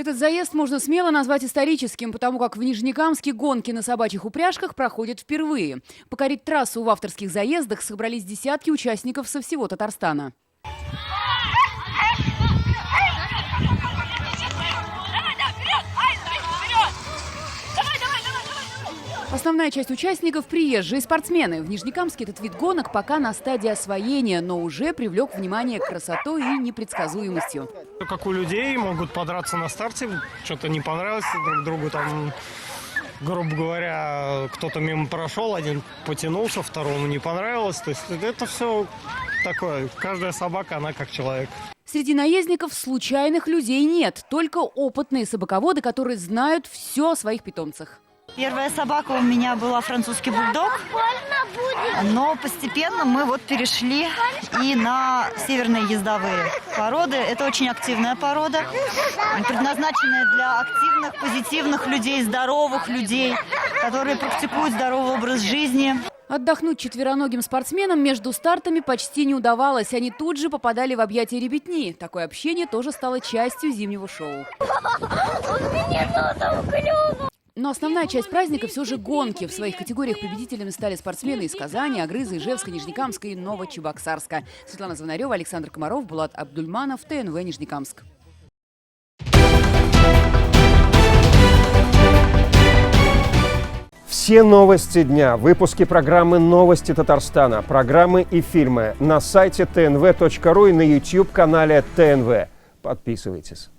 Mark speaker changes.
Speaker 1: Этот заезд можно смело назвать историческим, потому как в Нижнекамске гонки на собачьих упряжках проходят впервые. Покорить трассу в авторских заездах собрались десятки участников со всего Татарстана. Основная часть участников – приезжие спортсмены. В Нижнекамске этот вид гонок пока на стадии освоения, но уже привлек внимание красотой и непредсказуемостью.
Speaker 2: Как у людей, могут подраться на старте, что-то не понравилось друг другу, там, грубо говоря, кто-то мимо прошел, один потянулся, второму не понравилось. То есть это все такое, каждая собака, она как человек.
Speaker 1: Среди наездников случайных людей нет, только опытные собаководы, которые знают все о своих питомцах.
Speaker 3: Первая собака у меня была французский бульдог, но постепенно мы вот перешли и на северные ездовые породы. Это очень активная порода, предназначенная для активных, позитивных людей, здоровых людей, которые практикуют здоровый образ жизни.
Speaker 1: Отдохнуть четвероногим спортсменам между стартами почти не удавалось. Они тут же попадали в объятия ребятни. Такое общение тоже стало частью зимнего шоу. Но основная часть праздника все же гонки. В своих категориях победителями стали спортсмены из Казани, Агрыза, Ижевска, Нижнекамска и Новочебоксарска. Светлана Звонарева, Александр Комаров, Булат Абдульманов, ТНВ Нижнекамск.
Speaker 4: Все новости дня, выпуски программы «Новости Татарстана», программы и фильмы на сайте tnv.ru и на YouTube-канале ТНВ. Подписывайтесь.